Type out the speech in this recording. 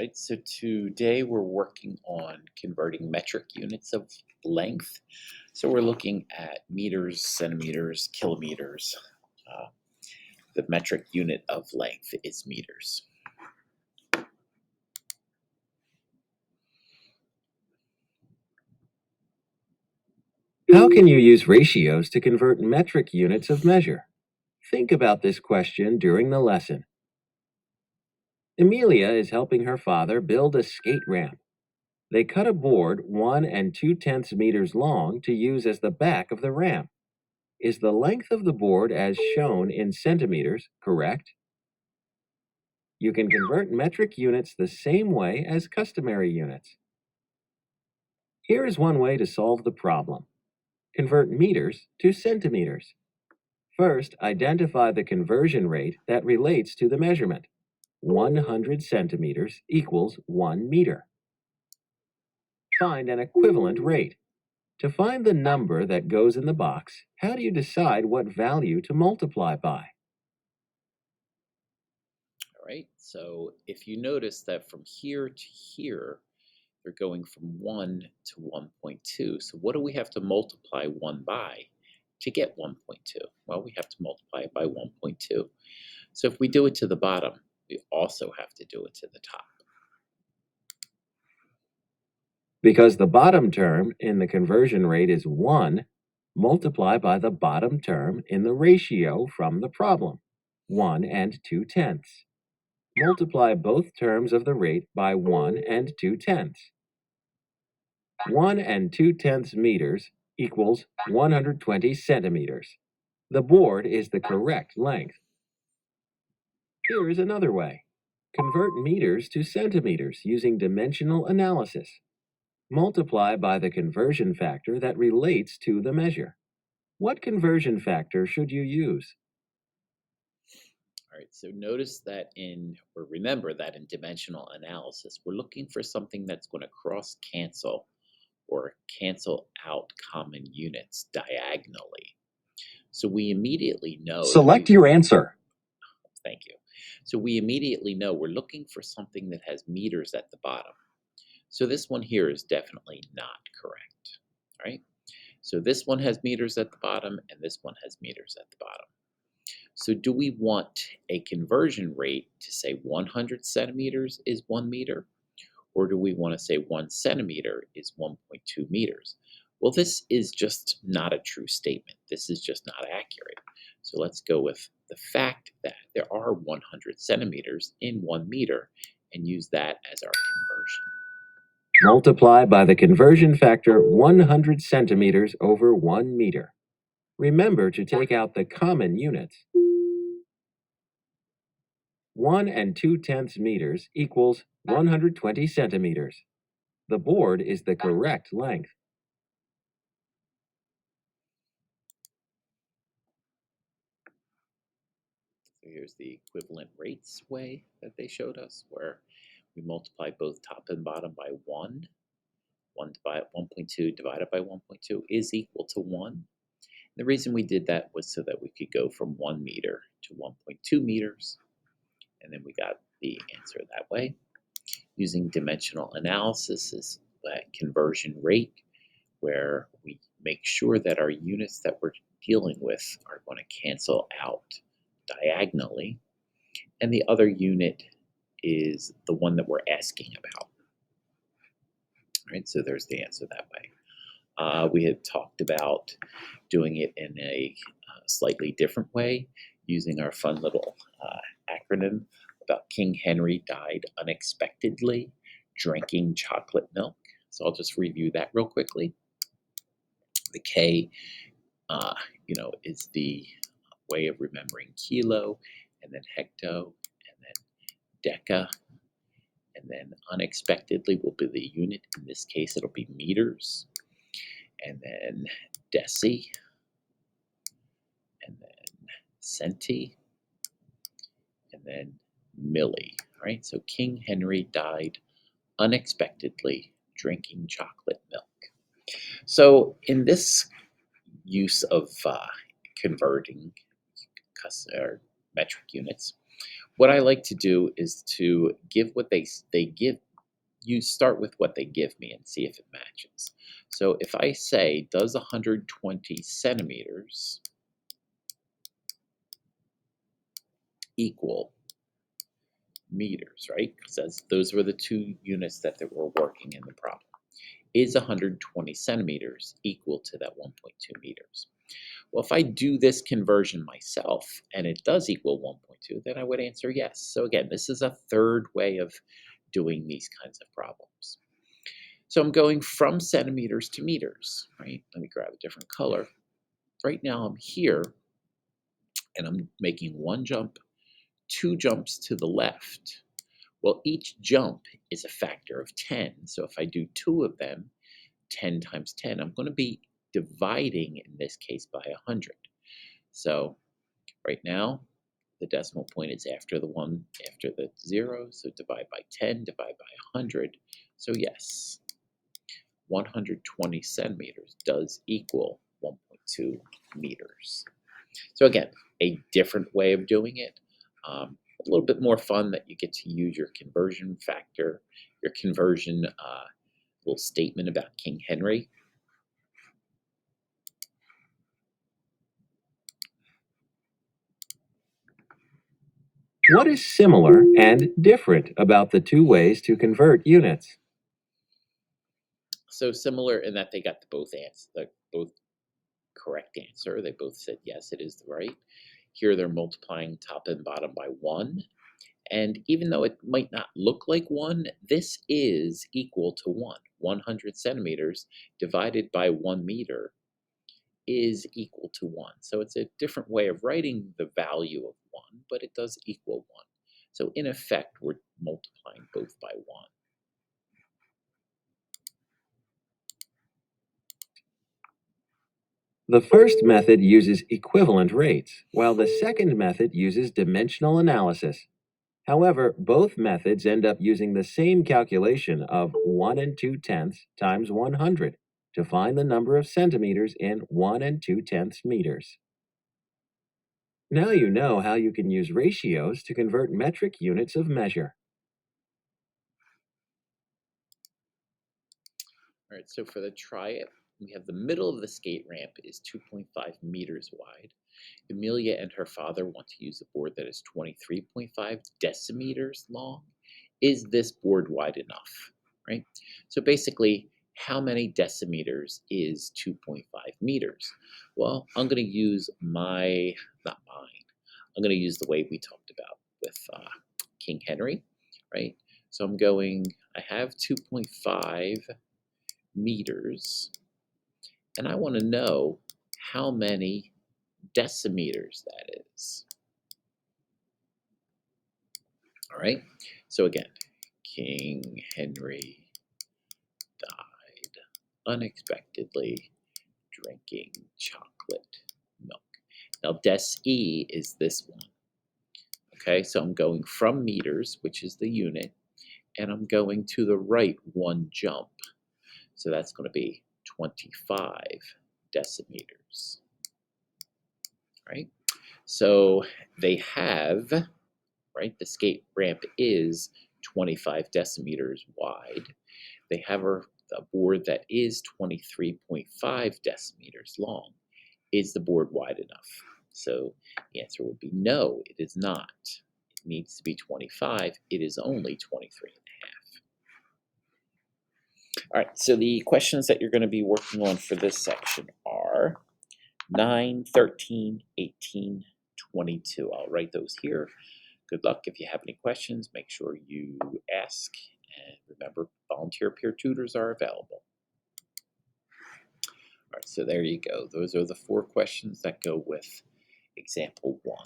Right, so today we're working on converting metric units of length. So we're looking at meters, centimeters, kilometers. Uh, the metric unit of length is meters. How can you use ratios to convert metric units of measure? Think about this question during the lesson. Emilia is helping her father build a skate ramp. They cut a board 1 2/10 meters long to use as the back of the ramp. Is the length of the board as shown in centimeters correct? You can convert metric units the same way as customary units. Here is one way to solve the problem. Convert meters to centimeters. First, identify the conversion rate that relates to the measurement. 100 centimeters equals 1 meter. Find an equivalent rate. To find the number that goes in the box, how do you decide what value to multiply by? All right, so if you notice that from here to here, they're going from 1 to 1.2. So what do we have to multiply 1 by to get 1.2? Well, we have to multiply it by 1.2. So if we do it to the bottom, we also have to do it to the top. Because the bottom term in the conversion rate is 1, multiply by the bottom term in the ratio from the problem, 1 2/10. Multiply both terms of the rate by 1 2/10. 1 2/10 meters equals 120 centimeters. The board is the correct length. Here is another way. Convert meters to centimeters using dimensional analysis. Multiply by the conversion factor that relates to the measure. What conversion factor should you use? All right, so notice that or remember that in dimensional analysis, we're looking for something that's going to cross cancel or cancel out common units diagonally. So we immediately know Select your answer. thank you. So we immediately know we're looking for something that has meters at the bottom. So this one here is definitely not correct. All right. So this one has meters at the bottom and this one has meters at the bottom. So do we want a conversion rate to say 100 centimeters is 1 meter? Or do we want to say 1 centimeter is 1.2 meters? Well, this is just not a true statement. This is just not accurate. So let's go with the fact that there are 100 centimeters in 1 meter and use that as our conversion. Multiply by the conversion factor 100 centimeters over 1 meter. Remember to take out the common units. 1 2/10 meters equals 120 centimeters. The board is the correct length. So here's the equivalent rates way that they showed us, where we multiply both top and bottom by 1. 1.2 divided by 1.2 is equal to 1. The reason we did that was so that we could go from 1 meter to 1.2 meters, and then we got the answer that way. Using dimensional analysis is that conversion rate, where we make sure that our units that we're dealing with are going to cancel out diagonally, and the other unit is the one that we're asking about. All right, so there's the answer that way. We had talked about doing it in a slightly different way, using our fun little acronym about King Henry died unexpectedly drinking chocolate milk. So I'll just review that real quickly. The K, is the way of remembering kilo, and then hecto, and then deca, and then unexpectedly will be the unit. In this case, it'll be meters, and then deci, and then centi, and then milli. All right, so King Henry died unexpectedly drinking chocolate milk. So in this use of converting metric units, what I like to do is to give what they give. You start with what they give me and see if it matches. So if I say, does 120 centimeters equal meters, right? Because those were the two units that they were working in the problem. Is 120 centimeters equal to that 1.2 meters? Well, if I do this conversion myself and it does equal 1.2, then I would answer yes. So again, this is a third way of doing these kinds of problems. So I'm going from centimeters to meters, right? Let me grab a different color. Right now I'm here and I'm making one jump, two jumps to the left. Well, each jump is a factor of 10. So if I do two of them, 10 times 10, I'm going to be dividing in this case by 100. So right now, the decimal point is after the 1, after the 0. So divide by 10, divide by 100. So yes, 120 centimeters does equal 1.2 meters. So again, a different way of doing it. A little bit more fun that you get to use your conversion factor, your conversion little statement about King Henry. What is similar and different about the two ways to convert units? So similar in that they got the both correct answer. They both said yes, it is the right. Here they're multiplying top and bottom by 1. And even though it might not look like 1, this is equal to 1. 100 centimeters divided by 1 meter is equal to 1. So it's a different way of writing the value of 1, but it does equal 1. So in effect, we're multiplying both by 1. The first method uses equivalent rates, while the second method uses dimensional analysis. However, both methods end up using the same calculation of 1 and 2 tenths times 100 to find the number of centimeters in 1 and 2 tenths meters. Now you know how you can use ratios to convert metric units of measure. All right, so for the try it, we have the middle of the skate ramp is 2.5 meters wide. Amelia and her father want to use a board that is 23.5 decimeters long. Is this board wide enough? Right? So basically, how many decimeters is 2.5 meters? Well, I'm going to use not mine. I'm going to use the way we talked about with King Henry, right? So I have 2.5 meters, and I want to know how many decimeters that is. All right. So again, King Henry died unexpectedly drinking chocolate milk. Now, deci is this one. Okay, so I'm going from meters, which is the unit, and I'm going to the right one jump. So that's going to be 25 decimeters. Right? So they have, right, the skate ramp is 25 decimeters wide. They have a board that is 23.5 decimeters long. Is the board wide enough? So the answer would be no, it is not. It needs to be 25. It is only 23 and a half. All right, so the questions that you're going to be working on for this section are 9, 13, 18, 22. I'll write those here. Good luck. If you have any questions, make sure you ask. And remember, volunteer peer tutors are available. All right, so there you go. Those are the 4 questions that go with example 1.